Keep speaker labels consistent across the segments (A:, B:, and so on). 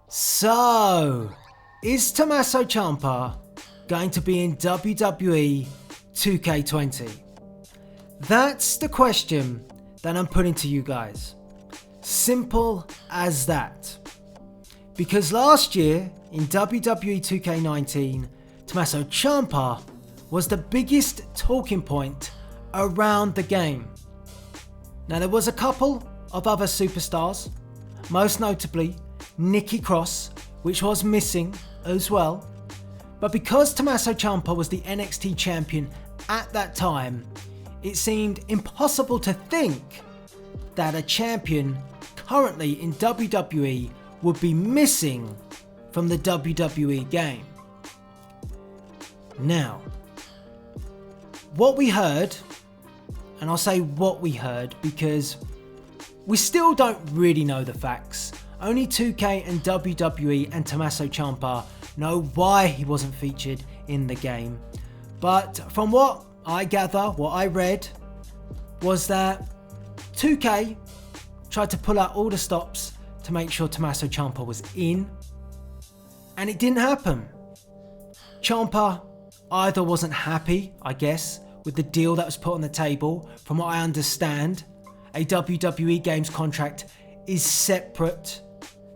A: So, is Tommaso Ciampa going to be in WWE 2K20? That's the question that I'm putting to you guys. Simple as that. Because last year in WWE 2K19, Tommaso Ciampa was the biggest talking point around the game. Now there was a couple of other superstars, most notably Nikki Cross, which was missing as well. But because Tommaso Ciampa was the NXT champion at that time, it seemed impossible to think that a champion currently in WWE would be missing from the WWE game. Now, what we heard, and I'll say what we heard because we still don't really know the facts. Only 2K and WWE and Tommaso Ciampa know why he wasn't featured in the game. But from what I gather, what I read, was that 2K tried to pull out all the stops to make sure Tommaso Ciampa was in, and it didn't happen. Ciampa either wasn't happy, I guess, with the deal that was put on the table. From what I understand, a WWE Games contract is separate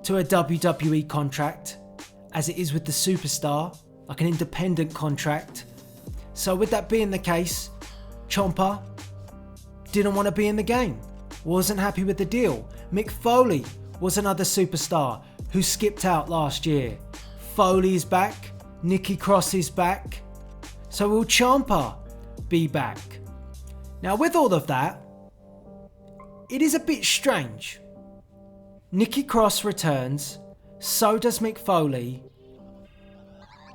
A: to a WWE contract, as it is with the superstar, like an independent contract. So with that being the case, Ciampa didn't want to be in the game, wasn't happy with the deal. Mick Foley was another superstar who skipped out last year. Foley is back, Nikki Cross is back, so will Ciampa be back? Now with all of that, it is a bit strange. Nikki Cross returns, so does Mick Foley.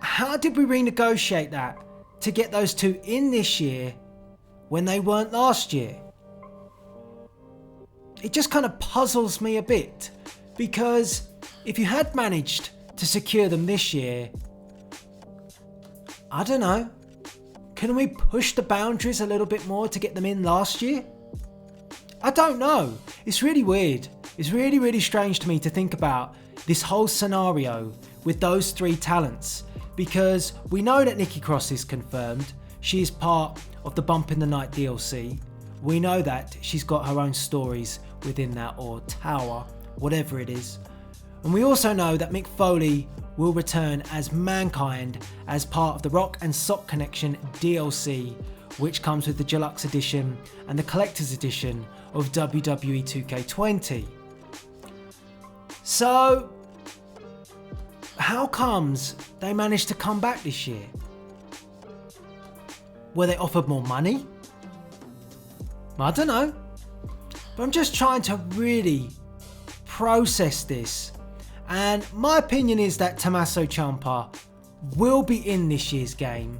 A: How did we renegotiate that to get those two in this year when they weren't last year? It just kind of puzzles me a bit, because if you had managed to secure them this year, I don't know, couldn't we push the boundaries a little bit more to get them in last year? I don't know. It's really weird. It's really strange to me to think about this whole scenario with those three talents, because we know that Nikki Cross is confirmed. She is part of the Bump in the Night DLC. We know that she's got her own stories within that, or tower, whatever it is. And we also know that Mick Foley will return as Mankind as part of the Rock and Sock Connection DLC, which comes with the Deluxe Edition and the Collector's Edition of WWE 2K20. So, how comes they managed to come back this year? Were they offered more money? I don't know. But I'm just trying to really process this. And my opinion is that Tommaso Ciampa will be in this year's game.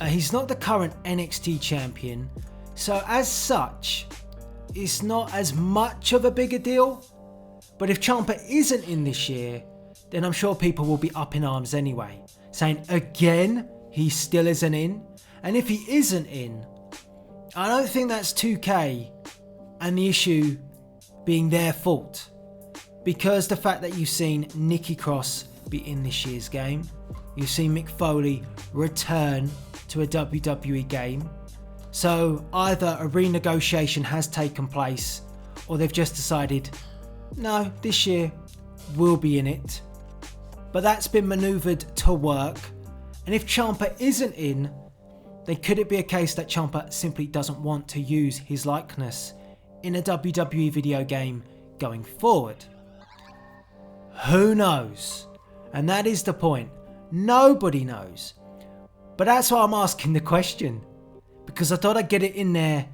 A: He's not the current NXT champion, so as such, it's not as much of a bigger deal. But if Ciampa isn't in this year, then I'm sure people will be up in arms anyway, saying again he still isn't in. And if he isn't in, I don't think that's 2K and the issue being their fault, because the fact that you've seen Nikki Cross be in this year's game, you've seen Mick Foley return to a WWE game, so either a renegotiation has taken place or they've just decided, no, this year we'll be in it. But that's been manoeuvred to work, and if Ciampa isn't in, then could it be a case that Ciampa simply doesn't want to use his likeness in a WWE video game going forward? Who knows? And that is the point. Nobody knows. But that's why I'm asking the question, because I thought I'd get it in there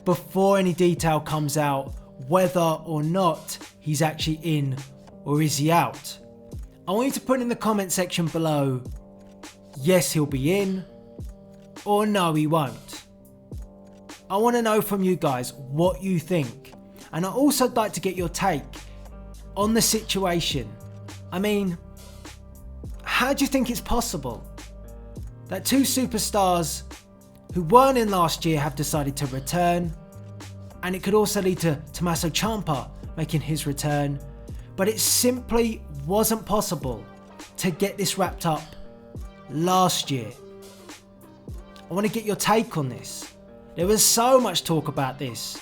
A: before any detail comes out whether or not he's actually in or is he out. I want you to put in the comment section below, yes he'll be in, or no he won't. I want to know from you guys what you think, and I also like to get your take on the situation. I mean, how do you think it's possible that two superstars who weren't in last year have decided to return? And it could also lead to Tommaso Ciampa making his return. but it simply wasn't possible to get this wrapped up last year. I want to get your take on this. There was so much talk about this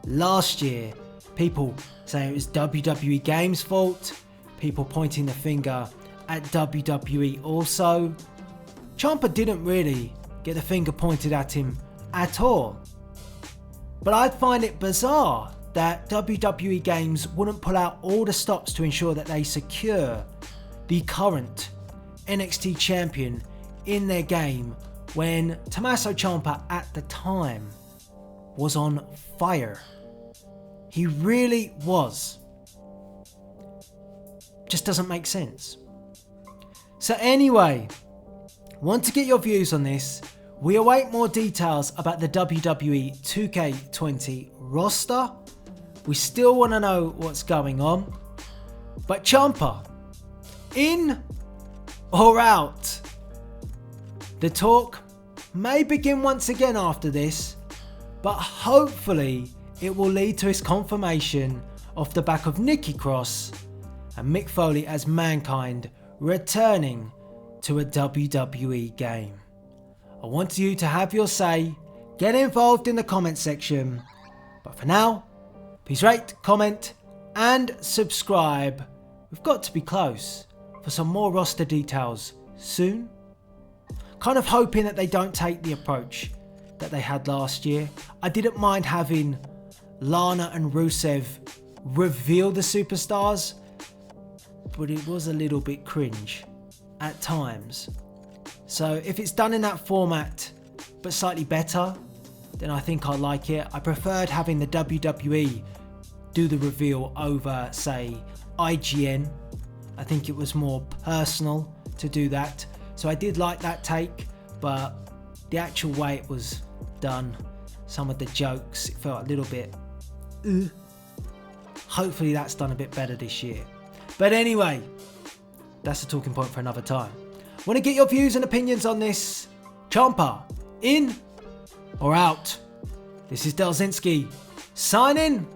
A: last year. People saying it was WWE Games' fault, people pointing the finger at WWE also. Ciampa didn't really get the finger pointed at him at all. But I find it bizarre that WWE Games wouldn't pull out all the stops to ensure that they secure the current NXT champion in their game when Tommaso Ciampa at the time was on fire. He really was. Just doesn't make sense. So anyway, want to get your views on this. We await more details about the WWE 2K20 roster. We still want to know what's going on. But Ciampa, in or out? The talk may begin once again after this, but hopefully it will lead to his confirmation off the back of Nikki Cross and Mick Foley as Mankind returning to a WWE game. I want you to have your say, get involved in the comment section, but for now, please rate, comment and subscribe. We've got to be close for some more roster details soon. Kind of hoping that they don't take the approach that they had last year. I didn't mind having Lana and Rusev reveal the superstars, but it was a little bit cringe at times. So if it's done in that format but slightly better, then I think I like it. I preferred having the WWE do the reveal over, say, IGN. I think it was more personal to do that. So I did like that take, but the actual way it was done, some of the jokes, it felt a little bit Hopefully that's done a bit better this year. But anyway, that's a talking point for another time. Want to get your views and opinions on this? Ciampa, in or out? This is Delzinski, signing